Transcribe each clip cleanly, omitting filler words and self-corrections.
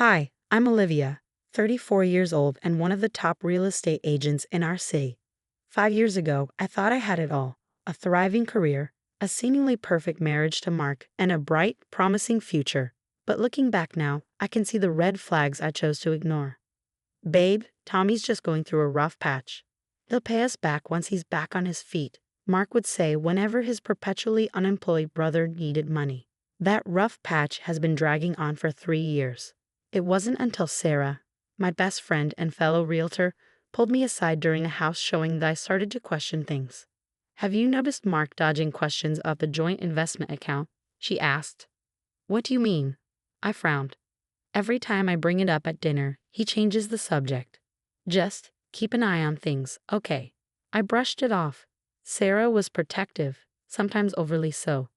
Hi, I'm Olivia, 34 years old and one of the top real estate agents in our city. 5 years ago, I thought I had it all: a thriving career, a seemingly perfect marriage to Mark, and a bright, promising future. But looking back now, I can see the red flags I chose to ignore. Babe, Tommy's just going through a rough patch. He'll pay us back once he's back on his feet, Mark would say whenever his perpetually unemployed brother needed money. That rough patch has been dragging on for 3 years. It wasn't until Sarah, my best friend and fellow realtor, pulled me aside during a house showing that I started to question things. "Have you noticed Mark dodging questions of the joint investment account?" she asked. "What do you mean?" I frowned. "Every time I bring it up at dinner, he changes the subject. Just keep an eye on things, okay?" I brushed it off. Sarah was protective, sometimes overly so.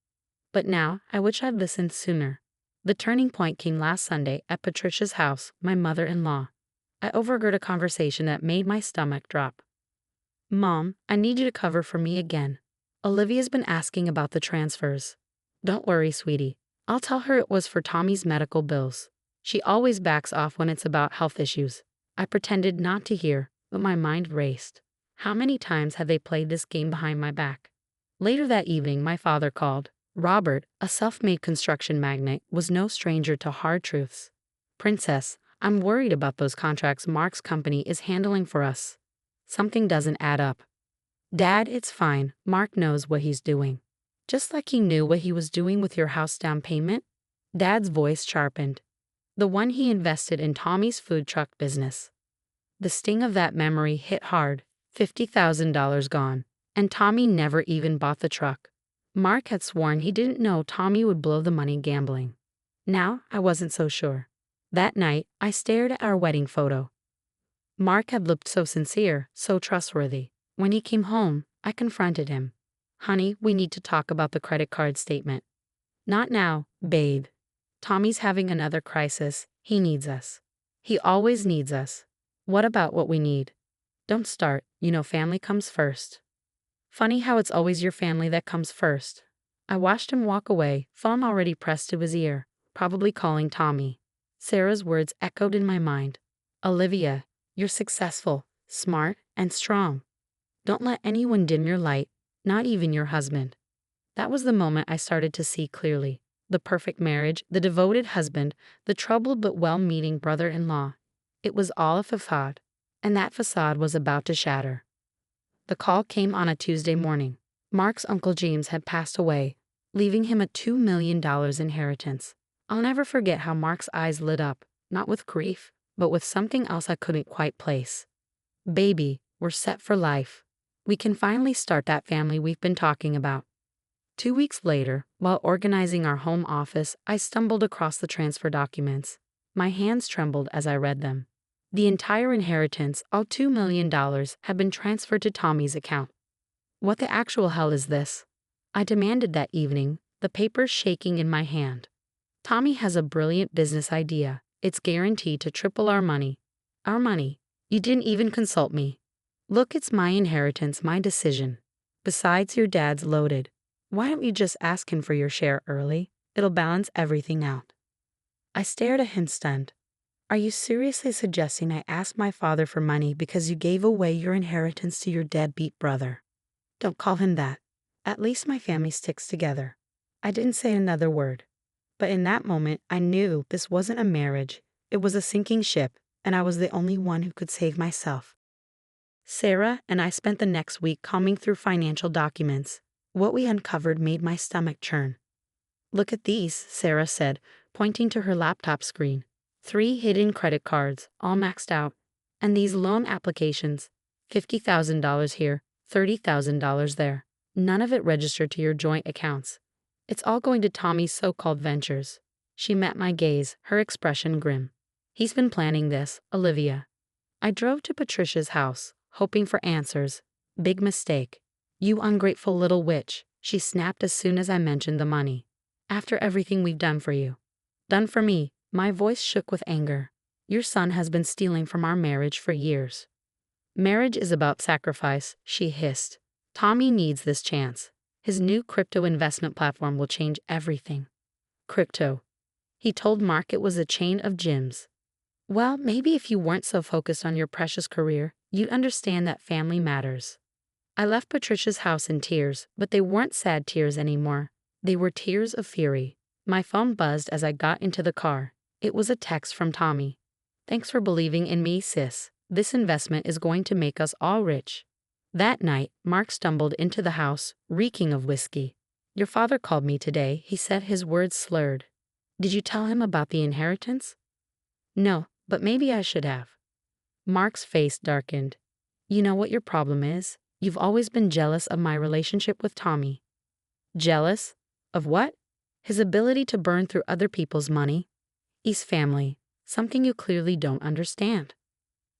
But now I wish I'd listened sooner. The turning point came last Sunday at Patricia's house, my mother-in-law. I overheard a conversation that made my stomach drop. "Mom, I need you to cover for me again. Olivia's been asking about the transfers." "Don't worry, sweetie. I'll tell her it was for Tommy's medical bills. She always backs off when it's about health issues." I pretended not to hear, but my mind raced. How many times had they played this game behind my back? Later that evening, my father called. Robert, a self-made construction magnate, was no stranger to hard truths. "Princess, I'm worried about those contracts Mark's company is handling for us. Something doesn't add up." "Dad, it's fine. Mark knows what he's doing." "Just like he knew what he was doing with your house down payment?" Dad's voice sharpened. "The one he invested in Tommy's food truck business." The sting of that memory hit hard. $50,000 gone. And Tommy never even bought the truck. Mark had sworn he didn't know Tommy would blow the money gambling. Now I wasn't so sure. That night, I stared at our wedding photo. Mark had looked so sincere, so trustworthy. When he came home, I confronted him. "Honey, we need to talk about the credit card statement." "Not now, babe. Tommy's having another crisis. He needs us." "He always needs us." "What about what we need?" "Don't start. You know family comes first." Funny how it's always your family that comes first. I watched him walk away, phone already pressed to his ear, probably calling Tommy. Sarah's words echoed in my mind. "Olivia, you're successful, smart, and strong. Don't let anyone dim your light, not even your husband." That was the moment I started to see clearly. The perfect marriage, the devoted husband, the troubled but well-meaning brother-in-law. It was all a facade, and that facade was about to shatter. The call came on a Tuesday morning. Mark's Uncle James had passed away, leaving him a $2 million inheritance. I'll never forget how Mark's eyes lit up, not with grief, but with something else I couldn't quite place. "Baby, we're set for life. We can finally start that family we've been talking about." 2 weeks later, while organizing our home office, I stumbled across the transfer documents. My hands trembled as I read them. The entire inheritance, all $2 million, had been transferred to Tommy's account. What the actual hell is this? I demanded that evening, the papers shaking in my hand. "Tommy has a brilliant business idea. It's guaranteed to triple our money." "Our money? You didn't even consult me." "Look, it's my inheritance, my decision. Besides, your dad's loaded. Why don't you just ask him for your share early? It'll balance everything out." I stared at him stunned. "Are you seriously suggesting I ask my father for money because you gave away your inheritance to your deadbeat brother?" "Don't call him that. At least my family sticks together." I didn't say another word. But in that moment, I knew this wasn't a marriage. It was a sinking ship, and I was the only one who could save myself. Sarah and I spent the next week combing through financial documents. What we uncovered made my stomach churn. "Look at these," Sarah said, pointing to her laptop screen. 3 hidden credit cards, all maxed out. And these loan applications, $50,000 here, $30,000 there. None of it registered to your joint accounts. It's all going to Tommy's so-called ventures." She met my gaze, her expression grim. "He's been planning this, Olivia." I drove to Patricia's house, hoping for answers. Big mistake. "You ungrateful little witch," she snapped as soon as I mentioned the money. "After everything we've done for you." "Done for me?" My voice shook with anger. "Your son has been stealing from our marriage for years." "Marriage is about sacrifice," she hissed. "Tommy needs this chance. His new crypto investment platform will change everything." "Crypto." He told Mark it was a chain of gyms. Well, maybe if you weren't so focused on your precious career, you'd understand that family matters. I left Patricia's house in tears, but they weren't sad tears anymore. They were tears of fury. My phone buzzed as I got into the car. It was a text from Tommy. "Thanks for believing in me, sis. This investment is going to make us all rich." That night, Mark stumbled into the house, reeking of whiskey. "Your father called me today," he said, his words slurred. "Did you tell him about the inheritance?" "No, but maybe I should have." Mark's face darkened. "You know what your problem is? You've always been jealous of my relationship with Tommy." "Jealous? Of what?" "His ability to burn through other people's money. He's family, something you clearly don't understand."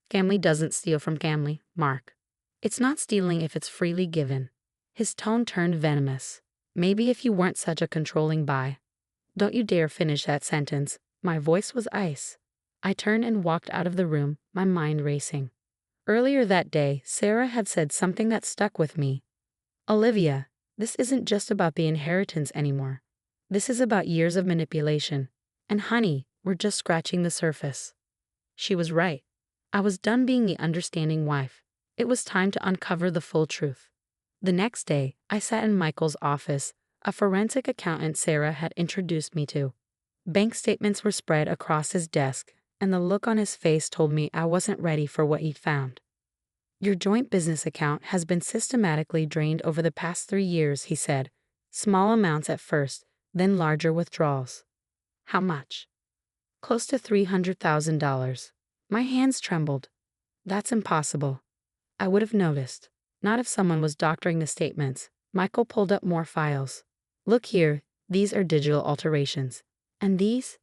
"Family doesn't steal from family, Mark. It's not stealing if it's freely given." His tone turned venomous. "Maybe if you weren't such a controlling buy." "Don't you dare finish that sentence." My voice was ice. I turned and walked out of the room, my mind racing. Earlier that day, Sarah had said something that stuck with me. "Olivia, this isn't just about the inheritance anymore. This is about years of manipulation. And honey, we're just scratching the surface." She was right. I was done being the understanding wife. It was time to uncover the full truth. The next day, I sat in Michael's office, a forensic accountant Sarah had introduced me to. Bank statements were spread across his desk, and the look on his face told me I wasn't ready for what he'd found. "Your joint business account has been systematically drained over the past 3 years," he said. "Small amounts at first, then larger withdrawals." "How much?" "Close to $300,000. My hands trembled. "That's impossible." "I would have noticed. Not if someone was doctoring the statements." Michael pulled up more files. "Look here, these are digital alterations. And these?"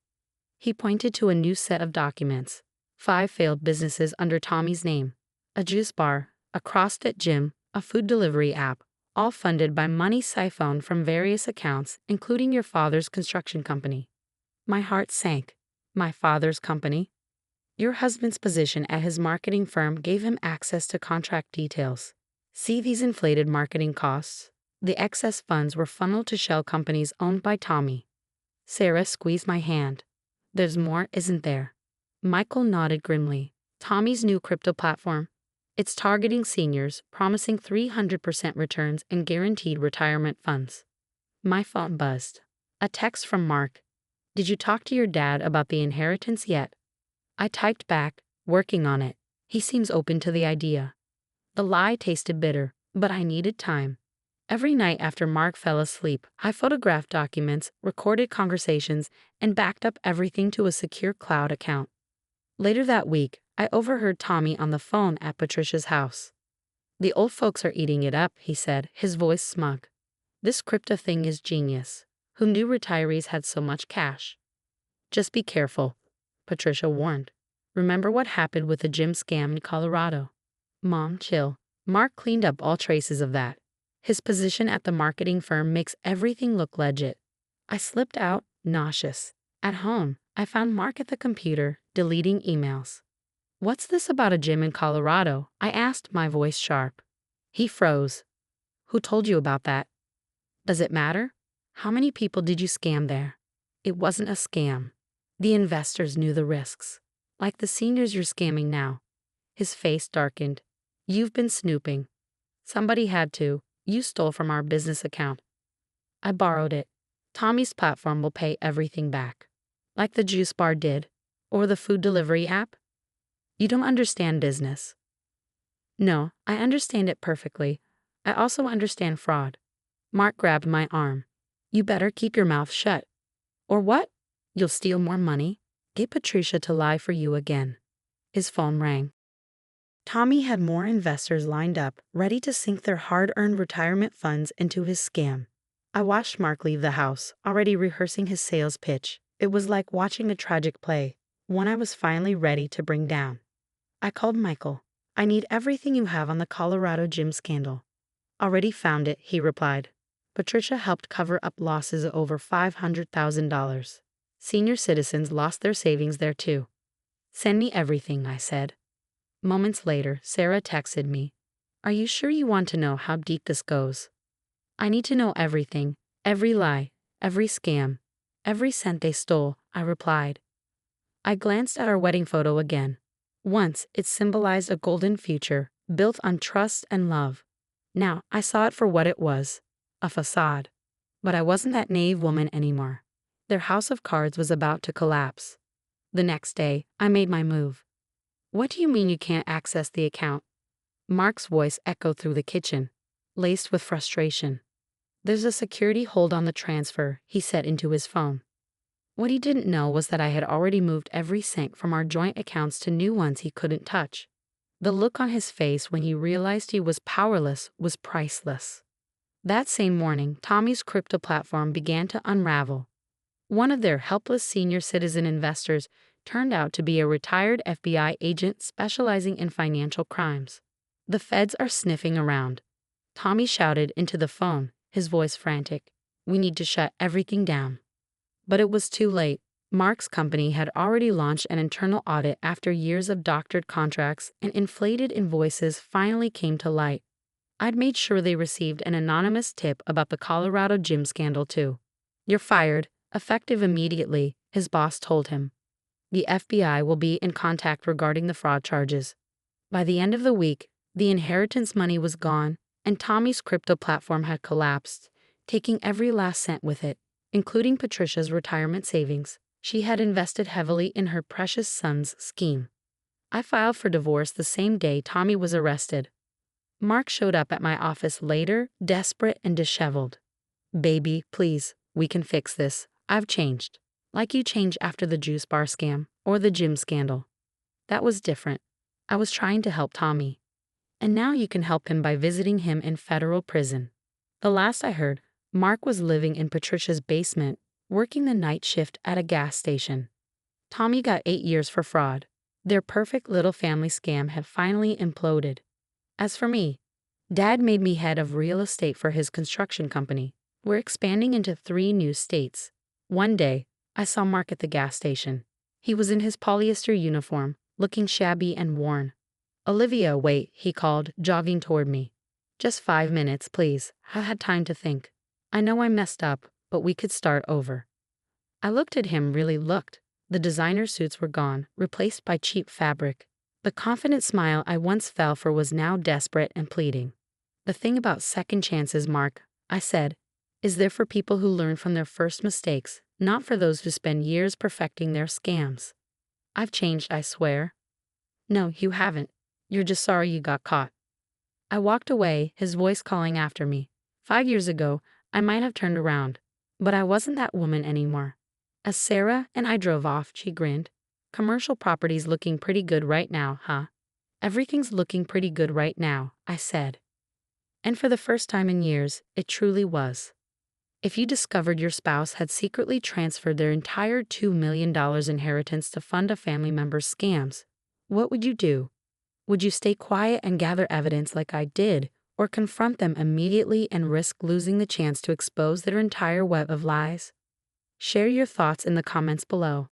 He pointed to a new set of documents. 5 failed businesses under Tommy's name. A juice bar, a CrossFit gym, a food delivery app, all funded by money siphoned from various accounts, including your father's construction company. My heart sank. My father's company? Your husband's position at his marketing firm gave him access to contract details. See these inflated marketing costs? The excess funds were funneled to shell companies owned by Tommy. Sarah squeezed my hand. "There's more, isn't there?" Michael nodded grimly. "Tommy's new crypto platform. It's targeting seniors, promising 300% returns and guaranteed retirement funds." My phone buzzed. A text from Mark. "Did you talk to your dad about the inheritance yet?" I typed back, "Working on it. He seems open to the idea." The lie tasted bitter, but I needed time. Every night after Mark fell asleep, I photographed documents, recorded conversations, and backed up everything to a secure cloud account. Later that week, I overheard Tommy on the phone at Patricia's house. "The old folks are eating it up," he said, his voice smug. "This crypto thing is genius. Who knew retirees had so much cash?" "Just be careful," Patricia warned. "Remember what happened with the gym scam in Colorado." "Mom, chill." Mark cleaned up all traces of that. His position at the marketing firm makes everything look legit. I slipped out, nauseous. At home, I found Mark at the computer, deleting emails. "What's this about a gym in Colorado?" I asked, my voice sharp. He froze. "Who told you about that?" "Does it matter? How many people did you scam there?" "It wasn't a scam. The investors knew the risks. Like the seniors you're scamming now." His face darkened. "You've been snooping." "Somebody had to. You stole from our business account." "I borrowed it. Tommy's platform will pay everything back." "Like the juice bar did? Or the food delivery app?" "You don't understand business." "No, I understand it perfectly. I also understand fraud." Mark grabbed my arm. "You better keep your mouth shut." "Or what?" "You'll steal more money. Get Patricia to lie for you again." His phone rang. Tommy had more investors lined up, ready to sink their hard-earned retirement funds into his scam. I watched Mark leave the house, already rehearsing his sales pitch. It was like watching a tragic play, one I was finally ready to bring down. I called Michael. "I need everything you have on the Colorado gym scandal." "Already found it," he replied. "Patricia helped cover up losses of over $500,000. Senior citizens lost their savings there too." "Send me everything," I said. Moments later, Sarah texted me. "Are you sure you want to know how deep this goes?" "I need to know everything, every lie, every scam, every cent they stole," I replied. I glanced at our wedding photo again. Once, it symbolized a golden future, built on trust and love. Now, I saw it for what it was, a facade. But I wasn't that naive woman anymore. Their house of cards was about to collapse. The next day, I made my move. "What do you mean you can't access the account?" Mark's voice echoed through the kitchen, laced with frustration. "There's a security hold on the transfer," he said into his phone. What he didn't know was that I had already moved every cent from our joint accounts to new ones he couldn't touch. The look on his face when he realized he was powerless was priceless. That same morning, Tommy's crypto platform began to unravel. One of their helpless senior citizen investors turned out to be a retired FBI agent specializing in financial crimes. "The feds are sniffing around," Tommy shouted into the phone, his voice frantic. "We need to shut everything down." But it was too late. Mark's company had already launched an internal audit after years of doctored contracts, and inflated invoices finally came to light. I'd made sure they received an anonymous tip about the Colorado gym scandal too. "You're fired, effective immediately," his boss told him. "The FBI will be in contact regarding the fraud charges." By the end of the week, the inheritance money was gone, and Tommy's crypto platform had collapsed, taking every last cent with it, including Patricia's retirement savings. She had invested heavily in her precious son's scheme. I filed for divorce the same day Tommy was arrested. Mark showed up at my office later, desperate and disheveled. "Baby, please, we can fix this. I've changed. Like you changed after the juice bar scam or the gym scandal." That was different. I was trying to help Tommy. "And now you can help him by visiting him in federal prison." The last I heard, Mark was living in Patricia's basement, working the night shift at a gas station. Tommy got 8 years for fraud. Their perfect little family scam had finally imploded. As for me, Dad made me head of real estate for his construction company. We're expanding into 3 new states. One day, I saw Mark at the gas station. He was in his polyester uniform, looking shabby and worn. "Olivia, wait," he called, jogging toward me. "Just 5 minutes, please. I've had time to think. I know I messed up, but we could start over." I looked at him, really looked. The designer suits were gone, replaced by cheap fabric. The confident smile I once fell for was now desperate and pleading. "The thing about second chances, Mark," I said, "is they're for people who learn from their first mistakes, not for those who spend years perfecting their scams." "I've changed, I swear." "No, you haven't. You're just sorry you got caught." I walked away, his voice calling after me. 5 years ago, I might have turned around, but I wasn't that woman anymore. As Sarah and I drove off, she grinned. "Commercial property's looking pretty good right now, huh?" "Everything's looking pretty good right now," I said. And for the first time in years, it truly was. If you discovered your spouse had secretly transferred their entire $2 million inheritance to fund a family member's scams, what would you do? Would you stay quiet and gather evidence like I did, or confront them immediately and risk losing the chance to expose their entire web of lies? Share your thoughts in the comments below.